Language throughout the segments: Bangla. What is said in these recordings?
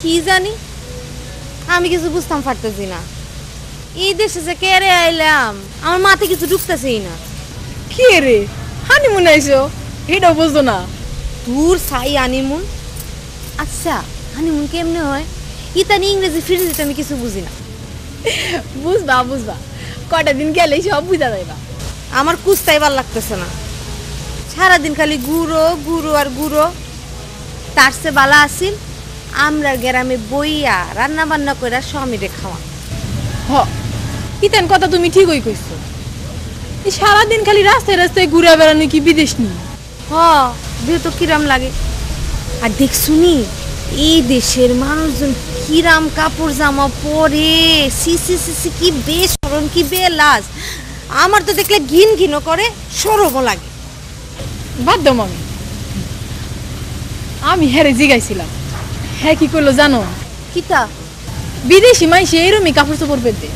কি জানি, আমি কিছু বুঝতাম পারতেছি না। এই দেশে যে কেড়ে আইলাম, আমার মাথায় কিছু ঢুকতেছেই না। কি রে হানিমুন আইছো? এটা বুঝো না? দূর সাই হানিমুন। আচ্ছা হানিমুন কেমনে হয়? ইতানি ইংরেজি ফিরেজিতে আমি কিছু বুঝি না। বুঝবা বুঝবা, কয়টা দিন গেলেই সব বুঝা যাইবা। আমার কুস্তাই ভাল লাগতেছে না, সারাদিন খালি গুঁড়ো গুঁড়ো আর গুঁড়ো। তার চেয়ে বালা আসিল আমরা গ্রামে বইয়া রান্না বান্না করে স্বামীরে খাওয়া। হ ইতেন কথা তুমি ঠিকই কইছো। এই সারাদিন খালি রাস্তায় রাস্তায় ঘুরে বেড়ানো কি বিদেশ নি? হ দেহ তো কিরাম লাগে। আর দেখছুনি এই দেশের মানুষজন কিরাম কাপড় জামা পরে, সি সি সি সি কি বেশরম কি বেলাজ। আমার তো দেখলে ঘিন ঘিনও করে, সরমও লাগে। বাদ দাও মামি, আমি হ্যারে জিগাইছিলাম, হ্যাঁ কি করলো জানো? কিতা? বিদেশি মাইসে এরমই কাপড় চোপড় পেতে,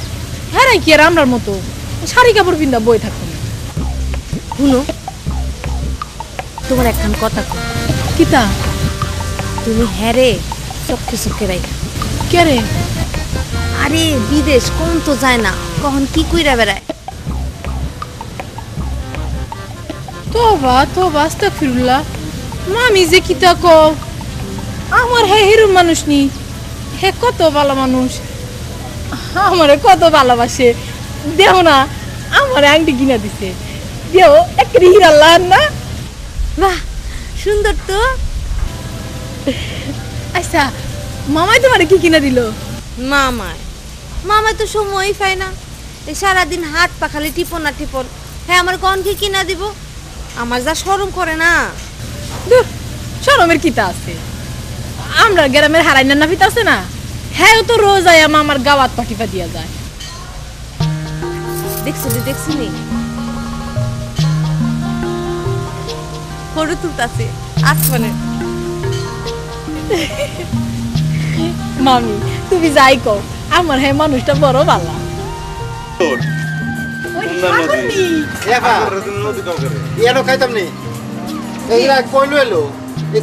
হ্যাঁ কি আর আমরার মতো শাড়ি কাপড় পিন্দা বই থাকতো না। শুনো, তোমার একখান কথা কই। কিতা? তুমি হ্যারে চক্ষে চক্ষে রাখা। কে রে? আরে বিদেশ কোন তো যায় না, কখন কি কইরা বেড়ায়। তোবা তোবা আস্তাগফিরুল্লাহ, মামি যে কিতা কও। আমার হ্যাঁ হিরুম মানুষ নি, হ্যাঁ কত ভালো মানুষ, আমারে কত ভালোবাসে। দেহ না আমার আংটি কিনা দিছে, দেহ একটা হীরা লান না। বাহ সুন্দর তো। আচ্ছা মামাই তোমারে কি কিনা দিল? মামায় মামায় তো সময়ই পায় না, এই সারাদিন হাত পা খালি টিপন আর টিপন। হ্যাঁ আমার কন কি কিনা দিব, আমার যা শরম করে না। দূর শরমের কিতা আছে, আমরা গ্রামের হারাইনা নাফিত আছে না, হ্যাঁ তো রোজ আয় আমার গাওয়াত পাঠিপা দিয়া যায়। দেখছি নি ফটো তুলতাছে আসমানে। মামি তুমি যাই কও, আমার হ্যাঁ মানুষটা বড় ভালো।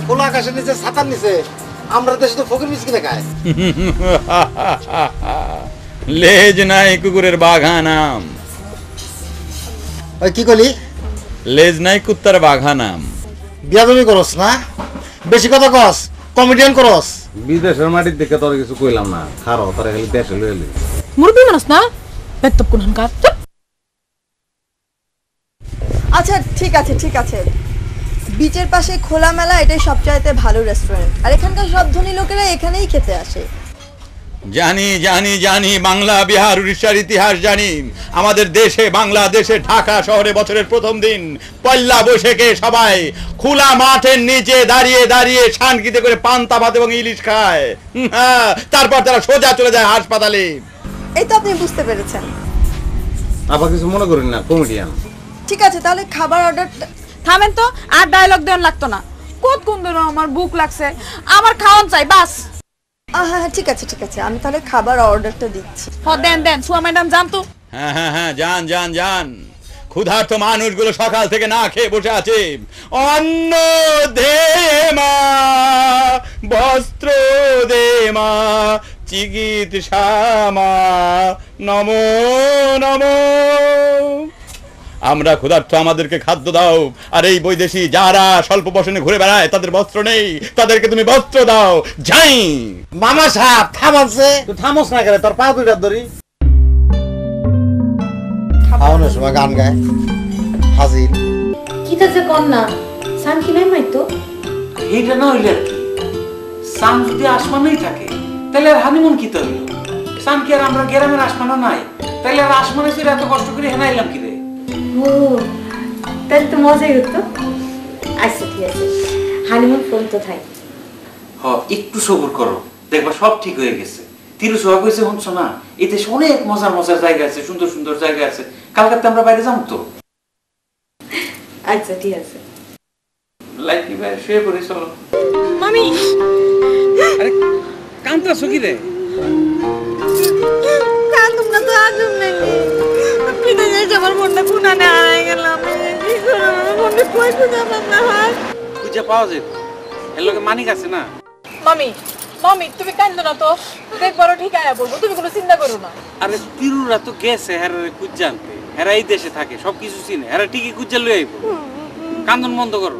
খোলা আকাশের নিচে ছাতার নিচে আমরা দেশে তো ফকির মিসকিনে খায়। লেজ নাই কুকুরের বাঘা নাম। ওই কি কলি? লেজ নাই কুত্তার বাঘা নাম। বিয়াদবি করস না, বেশি কথা কস, কমেডিয়ান করস। বিদেশের মাটির দিকে তোর কিছু কইলাম না, খারো তোরা খালি দেশে লইলি। মুরবি মানুষ না বেতব কোন হানকার। আচ্ছা ঠিক আছে, বিচের পাশে খোলামেলা এটাই সবচাইতে ভালো রেস্টুরেন্ট, আর এখানকার সব ধনী লোকেরা এখানেই খেতে আসে। জানি জানি জানি, বাংলা বিহার উড়িষ্যার ইতিহাস জানি। আমাদের দেশে বাংলাদেশে ঢাকা শহরে বছরের প্রথম দিন পয়লা বৈশাখে সবাই খোলা মাঠের নিচে দাঁড়িয়ে দাঁড়িয়ে শানকিতে করে পান্তা ভাত এবং ইলিশ খায়। তারপর তারা সোজা চলে যায় হাসপাতালে। এই তো আপনি বুঝতে পেরেছেন। আবার কিছু মনে করেন না, কমেডিয়ান। ঠিক আছে তাহলে খাবার অর্ডারটা। থামেন তো, আর ডায়লগ দেন লাগতো না। কতক্ষণ ধরে আমার ভুক লাগছে, আমার খাওয়ান চাই বাস। হ্যাঁ ঠিক আছে আমি তাহলে খাবার অর্ডারটা দিচ্ছি। দেন সুয়া ম্যাডাম যান তো। হ্যাঁ যান। ক্ষুধার্ত মানুষগুলো সকাল থেকে না খেয়ে বসে আছে। অন্ন দে মা, বস্ত্র দে মা, চিকিৎসা মা, নমো নমো। আমরা ক্ষুধার্ত, আমাদেরকে খাদ্য দাও। আর এই বৈদেশি যারা স্বল্প বসনে ঘুরে বেড়ায় তাদের বস্ত্র নেই, তাদেরকে তুমি বস্ত্র দাও। যাই মামা সাহেব থামানছে। তুই থামোস না কেন, তোর পা দুইটা ধরি। খাওয়ানোর সময় গান গায় হাজির। কিতা যে কর না, সান কি নাই মাইতো। এইটা না হইলে আর কি, সান যদি আসমানেই থাকে তাহলে আর হানিমুন কি তো হইল? সান কি আর আমরা গ্রামের আসমানও নাই, তাহলে আর আসমানে ফিরে এত কষ্ট করে হেনাইলাম কি রে? ও তাহলে তো মজাই হতো। আচ্ছা ঠিক আছে, হানিমুন ফোন তো থাই। একটু সবুর করো, দেখবা সব ঠিক হয়ে গেছে। তিরু সোহা কইছে শুনছো না, এতে অনেক মজার মজার জায়গা আছে, সুন্দর সুন্দর জায়গা আছে। কালকাতে আমরা বাইরে যাবো তো। আচ্ছা ঠিক আছে, লাইফি ভাই শুয়ে পড়ি চলো। মামি আরে কান্তাছো কি রে? কান্দুম না তো আজম নাকি, বিদেশে যাবার মনটা কুনানে হারাই গেলাম। কি করব, মনটা কই খুঁজে পাবো না। খুঁজে পাওয়া যায়, এর লগে মানিক আছে না? মামি মামি তুমি কান্দো না তো, দেখবারও ঠিক আয়া বলবো, তুমি কোনো চিন্তা করো না। আরে তিরুরা তো গেছে হেরারে কুজ জানতে, হেরা এই দেশে থাকে, সবকিছু চিনে, হেরা ঠিকই কুজ্জা লই আইব। কান্দন বন্ধ করো।